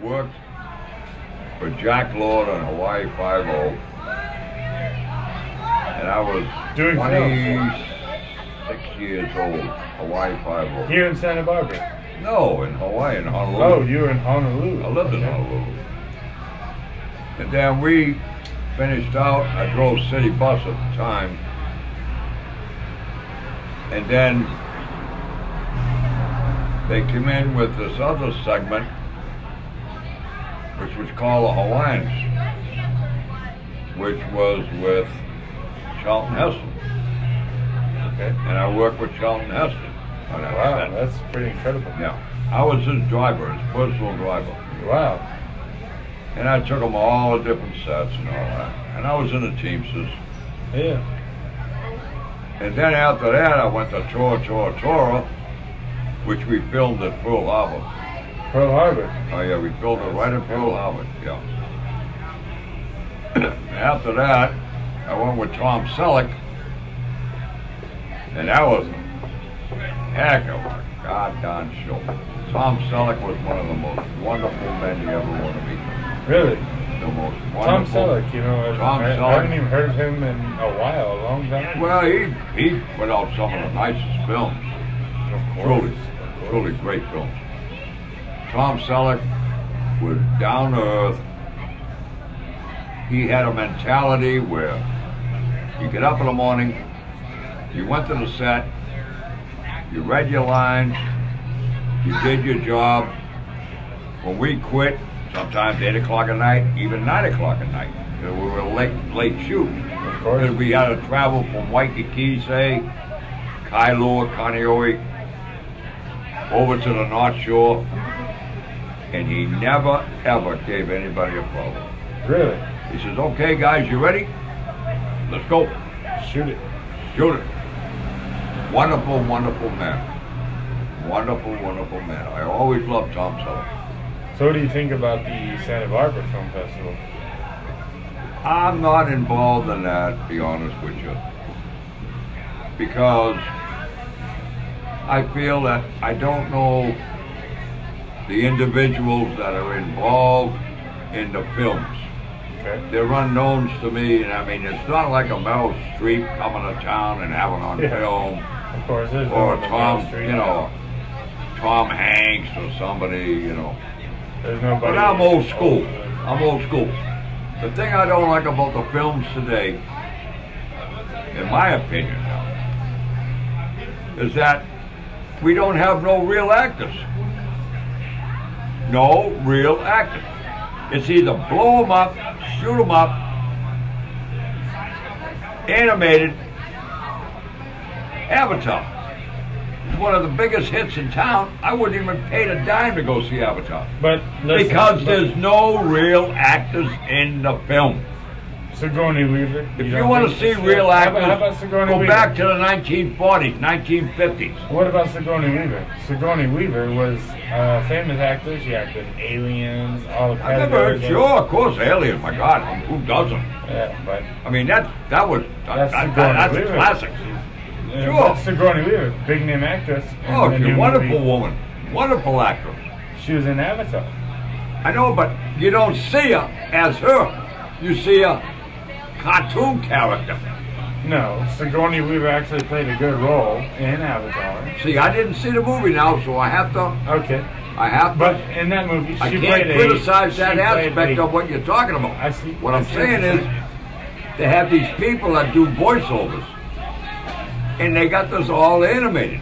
worked for Jack Lord on Hawaii 5-0, and I was doing 26 years old. Hawaii 5-0. Here in Santa Barbara? No, in Hawaii, in Honolulu. Oh, you were in Honolulu. I lived in Honolulu. And then we finished out. I drove city bus at the time. And then they came in with this other segment, which was called the Hawaiians, which was with Charlton Heston. Okay. And I worked with Charlton Heston on that Wow, set. that's pretty incredible. Yeah. I was his driver, his personal driver. Wow. And I took him all the different sets and all that. And I was in the Teamsters. Yeah. And then after that, I went to Tora, which we filmed at Pearl Harbor. Pearl Harbor? Oh yeah, we filmed it right at Pearl Harbor, yeah. After that, I went with Tom Selleck. And that was a heck of a goddamn show. Tom Selleck was one of the most wonderful men you ever want to meet. Really? The most wonderful. Tom Selleck, you know, Tom I Selleck. haven't even heard of him in a while, a long time. Well, he put out some of the nicest films. Of course. Truly great films. Tom Selleck was down to earth. He had a mentality where you get up in the morning, you went to the set, you read your lines, you did your job. When we quit, sometimes 8 o'clock at night, even 9 o'clock at night. We were late shoot. Of course. Because we had to travel from Waikiki, say, Kailua, Kaneohe, over to the North Shore, and he never, ever gave anybody a problem. Really? He says, okay, guys, you ready? Let's go. Shoot it. Shoot it. Wonderful, wonderful man. Wonderful, wonderful man. I always loved Tom Selleck. So what do you think about the Santa Barbara Film Festival? I'm not involved in that, to be honest with you. Because I feel that I don't know the individuals that are involved in the films. Okay. They're unknowns to me, and I mean, it's not like a Meryl Streep coming to town and having on film. Of course, there's Or no Tom, Street. you know, Tom Hanks or somebody, you know. There's nobody. But I'm old school. I'm old school. The thing I don't like about the films today, in my opinion now, is that we don't have no real actors. No real actors. It's either blow them up, shoot them up, animated, Avatar. It's one of the biggest hits in town. I wouldn't even pay a dime to go see Avatar. But listen, because there's no real actors in the film. Sigourney Weaver. If you want to see real actors, how about Sigourney go Weaver? back to the 1940s, 1950s. What about Sigourney Weaver? Sigourney Weaver was a famous actor. She acted in Aliens, all the I remember, sure, of course, Aliens. My God, who doesn't? Yeah, but I mean, that's a classic. Sure. Sigourney Weaver, big name actress. Oh, she's a wonderful woman, wonderful actress. She was in Avatar. I know, but you don't see her as her. You see a cartoon character. No, Sigourney Weaver actually played a good role in Avatar. See, I didn't see the movie now, so I have to. Okay. I have to. But in that movie, I can't criticize that aspect of of what you're talking about. I see. What I'm saying is, they have these people that do voiceovers, and they got this all animated.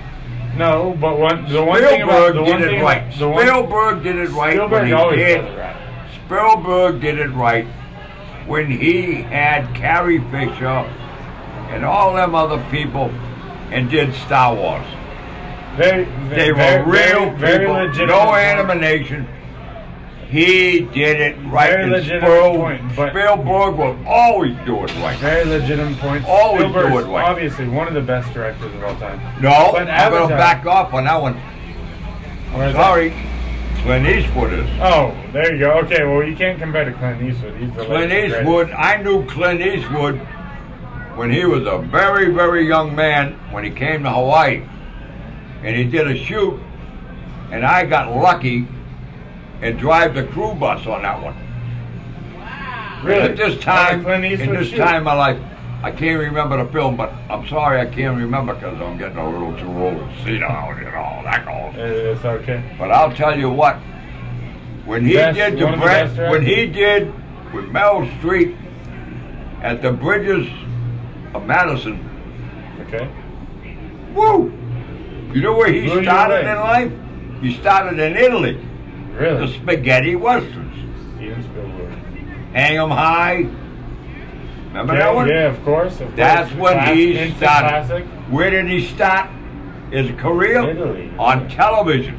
No, but Spielberg did it right. Spielberg did it right. Spielberg always does it right. Spielberg did it right when he had Carrie Fisher and all them other people and did Star Wars. They were real people, no animation. He did it right. Very legitimate point. Spielberg will always do it right. Very legitimate point. Always do it right. Obviously one of the best directors of all time. No, I'm going to back off on that one. Sorry, Clint Eastwood is. Oh, there you go. Okay, well, you can't compare to Clint Eastwood. He's the Clint Eastwood, I knew Clint Eastwood when he was a very, very young man when he came to Hawaii. And he did a shoot, and I got lucky and drive the crew bus on that one. Really? At this time, Clint in Eastwood this shoot. time of my life, I can't remember the film, but I'm sorry I can't remember because I'm getting a little too old to see now, you know, that goes. It's okay. But I'll tell you what, when he did when he did with Meryl Streep at the Bridges of Madison, Okay. woo! You know where he Blew you started away. in life? He started in Italy, the Really? spaghetti westerns. Steven Spielberg. Hang 'em High. Remember that one? Yeah, of course. That's when he Instant started. Classic. Where did he start his career? Italy. On television.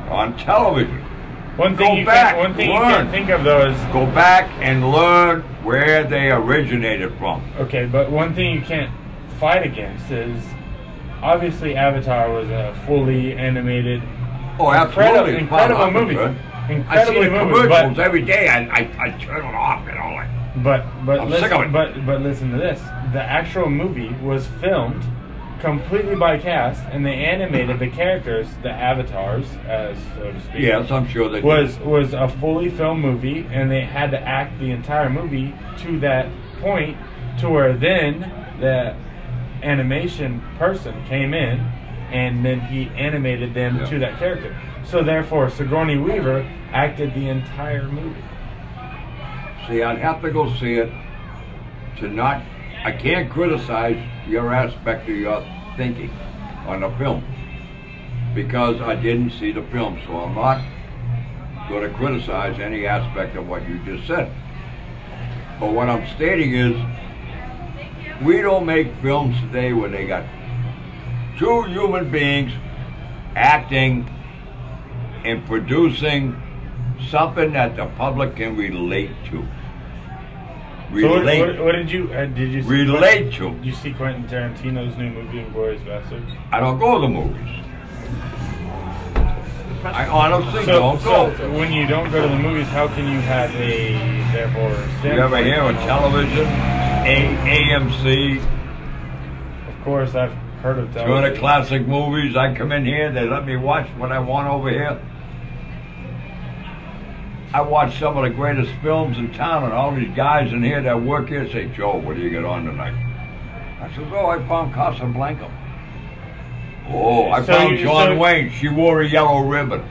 On television. One thing Go you back, can't, one thing you learn. can't think of though is Go back and learn where they originated from. okay, but one thing you can't fight against is obviously Avatar was a fully animated, Oh, absolutely. incredible movie. I see Incredible the movie, commercials but every day. I turn it off, you know, like. but I'm listen, sick of it. but listen to this. The actual movie was filmed completely by cast, and they animated the characters, the avatars, as so to speak. Yes, I'm sure they was a fully filmed movie, and they had to act the entire movie to that point, to where then the animation person came in, and then he animated them to that character. So therefore, Sigourney Weaver acted the entire movie. See, I'd have to go see it to not. I can't criticize your aspect of your thinking on the film because I didn't see the film, so I'm not going to criticize any aspect of what you just said. But what I'm stating is, we don't make films today where they got two human beings acting and producing something that the public can relate to. So what did you see relate to. Did you see Quentin Tarantino's new movie, Inglourious Basterds? I don't go to the movies. I honestly So don't go. when you don't go to the movies, how can you have a therefore You ever hear on television, AMC, Of course, I've heard of Turner television. Classic Movies? I come in here, they let me watch what I want over here. I watch some of the greatest films in town, and all these guys in here that work here say, Joe, what do you get on tonight? I said, oh, I found Casablanca. Oh, I found John Wayne. She wore a yellow ribbon.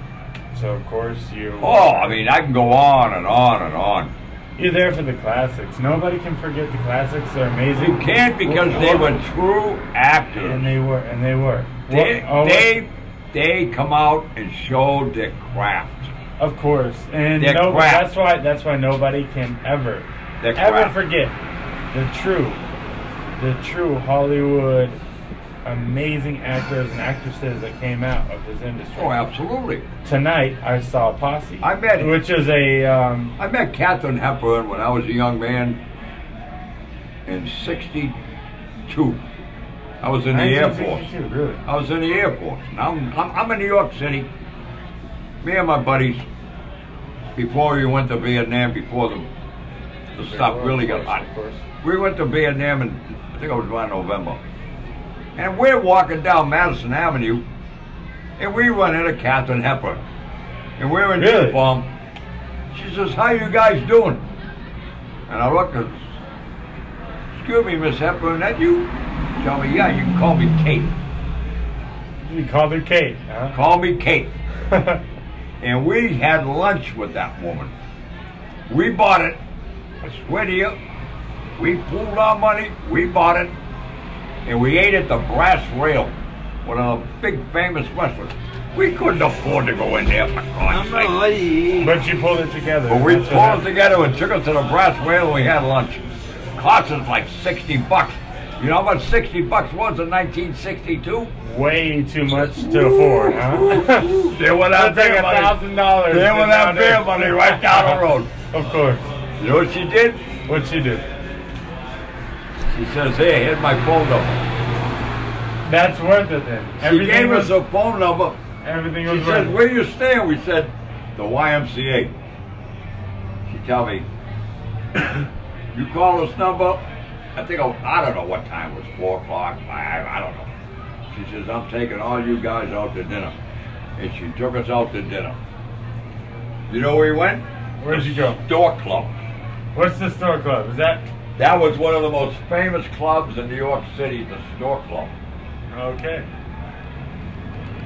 So, of course, you... Oh, I mean, I can go on and on and on. You're there for the classics. Nobody can forget the classics. They're amazing. You can't because they were true actors. And they were. They come out and showed their craft. Of course, and craft. that's why nobody can ever forget the true Hollywood amazing actors and actresses that came out of this industry. Oh, absolutely. Tonight I saw Posse. I met I met Katharine Hepburn when I was a young man in '62. I was in the Air Force. Really? I was in the Air Force. Now I'm in New York City. Me and my buddies, before we went to Vietnam, before the stuff really got hot, we went to Vietnam in, I think it was around November. And we're walking down Madison Avenue, and we run into Katharine Hepburn. And we're in uniform. She says, how you guys doing? And I looked at her, excuse me, Miss Hepburn, that you? Tell me, yeah, you can call me Kate. You called her Kate, huh? Call me Kate. And we had lunch with that woman. We bought it. I swear to you, we pooled our money, we bought it, and we ate at the Brass Rail, one of the big famous restaurants. We couldn't afford to go in there, for God's sake. But you pulled it together. But we pulled it together and took us to the Brass Rail and we had lunch. Cost us like $60. You know how much $60 was in 1962? Way too much to afford, huh? There went out beer money. $1,000. There went out beer money right down the road. Of course. You know what she did? What'd she do? She says, hey, here's my phone number. That's worth it then. She gave us a phone number. Everything was She says, where you staying? We said, the YMCA. She tell me, you call this number. I don't know what time it was, 4 o'clock, I don't know. She says, I'm taking all you guys out to dinner. And she took us out to dinner. You know where he went? Where'd you go? Store Club. What's the Store Club? Is that? That was one of the most famous clubs in New York City, the Store Club. Okay.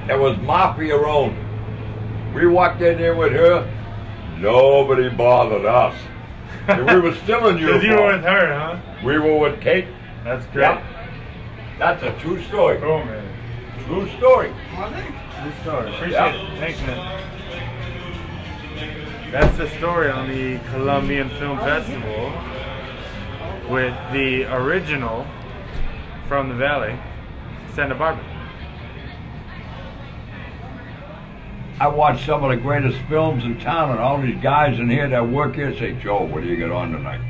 It was mafia owned. We walked in there with her. Nobody bothered us. And we were still in uniform. Because you were with her, huh? We were with Kate. That's great. Yep. That's a true story. Cool, man. True story. True story. Appreciate Yep. it. Thanks, man. That's the story on the Colombian Film Festival with the original from the Valley, Santa Barbara. I watch some of the greatest films in town, and all these guys in here that work here say, Joe, what do you get on tonight?